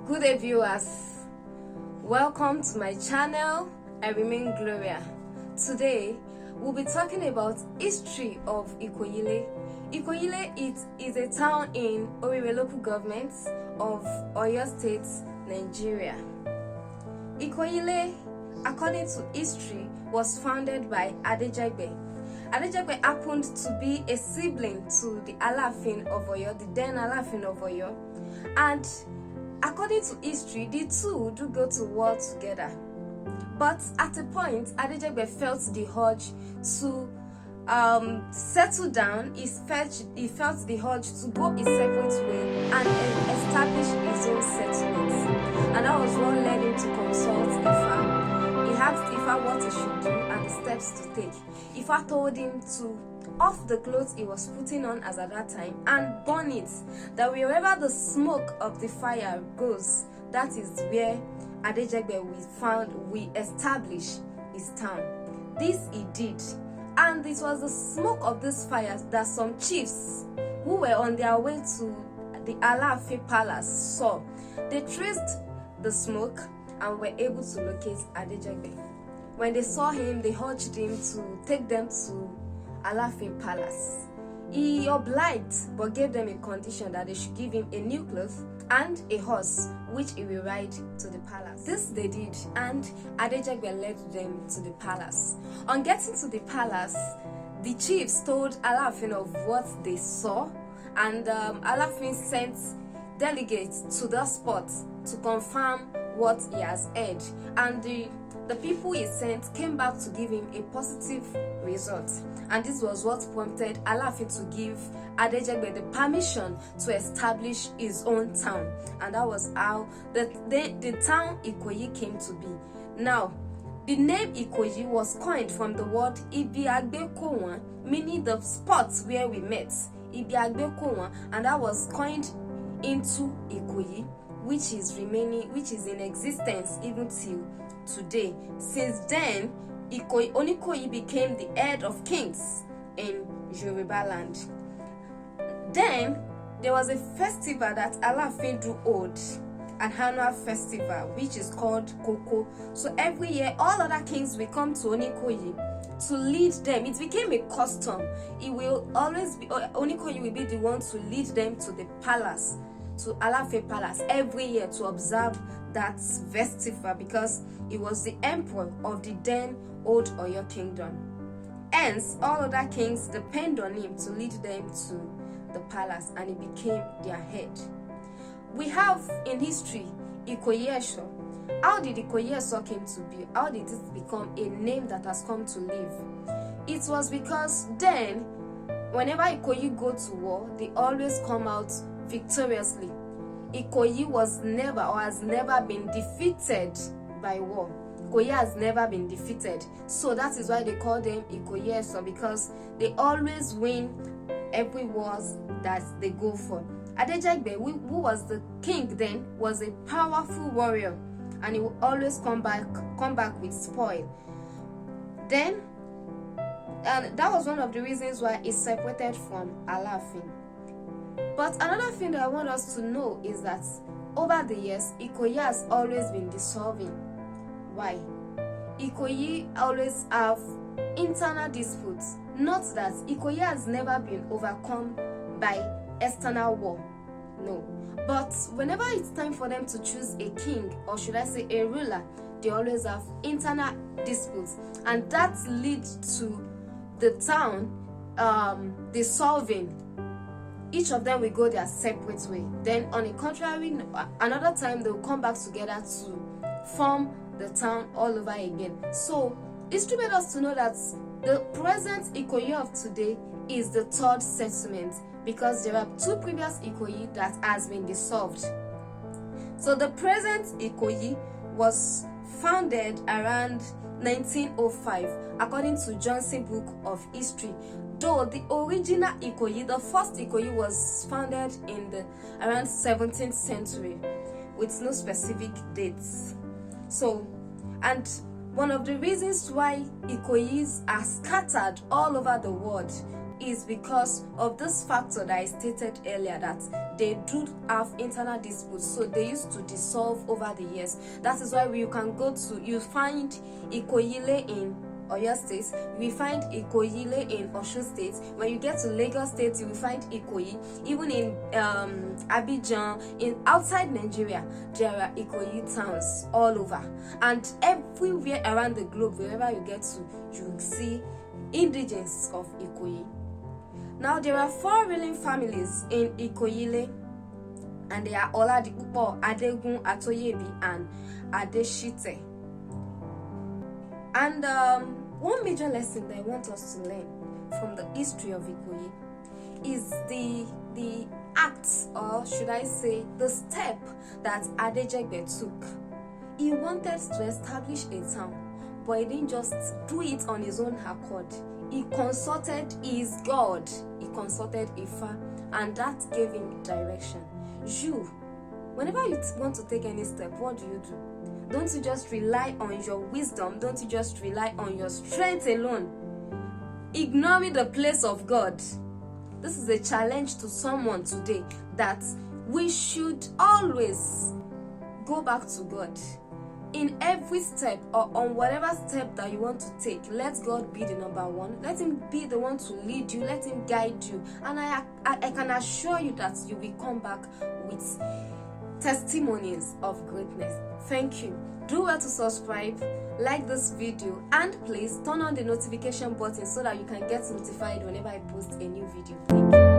Good day, viewers. Welcome to my channel. I remain Gloria. Today we'll be talking about history of Ikoyi. Ikoyi is a town in Owerri local government of Oyo State, Nigeria. Ikoyi, according to history, was founded by Adejagbe. Adejagbe happened to be a sibling to the Alaafin of Oyo, the then Alaafin of Oyo, and according to history, the two do go to war together. But at a point, Adejagbe felt the urge to settle down. He felt the urge to go a separate way and establish his own settlement. And that was what led him to consult Ifa. He asked Ifa what he should do and the steps to take. Ifa told him to off the clothes he was putting on as at that time and burn it, that wherever the smoke of the fire goes, that is where Adejagbe we establish his town. This he did, and it was the smoke of this fire that some chiefs who were on their way to the Alaafin palace saw. They traced the smoke and were able to locate Adejagbe. When they saw him, they urged him to take them to Alaafin palace. He obliged, but gave them a condition that they should give him a new cloth and a horse which he will ride to the palace. This they did, and Adejagbe led them to the palace. On getting to the palace, the chiefs told Alaafin of what they saw, and Alaafin sent delegates to the spot to confirm what he has heard, and the people he sent came back to give him a positive result. And this was what prompted Alaafin to give Adejagbe the permission to establish his own town. And that was how the town Ikoyi came to be. Now, the name Ikoyi was coined from the word Ibiagbekowan, meaning the spot where we met. Ibiagbekowan, and that was coined into Ikoyi, which is in existence even till today. Since then, Onikoyi became the head of kings in Yoruba land. Then there was a festival that Alaafin do hold, an annual festival which is called Koko. So every year all other kings will come to Onikoyi to lead them. It became a custom. It will always be Onikoyi will be the one to lead them to the palace, to Alaafin palace every year to observe that festival, because he was the emperor of the then old Oyo kingdom. Hence, all other kings depend on him to lead them to the palace, and he became their head. We have in history Ikoyi. How did Ikoyi came to be? How did it become a name that has come to live? It was because then, whenever Ikoyi go to war, they always come out victoriously. Ikoyi was never or has never been defeated by war. Ikoyi has never been defeated. So that is why they call them Ikoyi, because they always win every war that they go for. Adejagbe, who was the king then, was a powerful warrior, and he will always come back with spoil. Then, and that was one of the reasons why he separated from Alaafin. But another thing that I want us to know is that over the years, Ikoyi has always been dissolving. Why? Ikoyi always have internal disputes. Not that Ikoyi has never been overcome by external war. No. But whenever it's time for them to choose a king, or should I say a ruler, they always have internal disputes. And that leads to the town dissolving. Each of them will go their separate way. Then on the contrary, another time they will come back together to form the town all over again. So history made us to know that the present Ikoyi of today is the third settlement, because there are two previous Ikoyi that has been dissolved. So the present Ikoyi was founded around 1905 according to Johnson's Book of History. Though the original Ikoyi, the first Ikoyi, was founded in the around 17th century with no specific dates. So, and one of the reasons why Ikoyis are scattered all over the world is because of this factor that I stated earlier, that they do have internal disputes, so they used to dissolve over the years. That is why you find Ikoyi in Oyo State, you will find Ikoyi in Osun State. When you get to Lagos State, you will find Ikoyi. Even in Abidjan, outside Nigeria, there are Ikoyi towns all over. And everywhere around the globe, wherever you get to, you will see indigents of Ikoyi. Now, there are 4 ruling families in Ikoyi, and they are Oladipupo, Adegun, Atoyebi, and Adeshite. And one major lesson that I want us to learn from the history of Ikoyi is the act, or should I say, the step that Adejegbe took. He wanted to establish a town, but he didn't just do it on his own accord. He consulted his God, he consulted Ifa, and that gave him direction. You, whenever you want to take any step, what do? Don't you just rely on your wisdom? Don't you just rely on your strength alone, ignoring the place of God? This is a challenge to someone today, that we should always go back to God. In every step, or on whatever step that you want to take, let God be the number one. Let him be the one to lead you. Let him guide you. And I can assure you that you will come back with testimonies of greatness. Thank you. Do well to subscribe, like this video, and please turn on the notification button so that you can get notified whenever I post a new video. Thank you.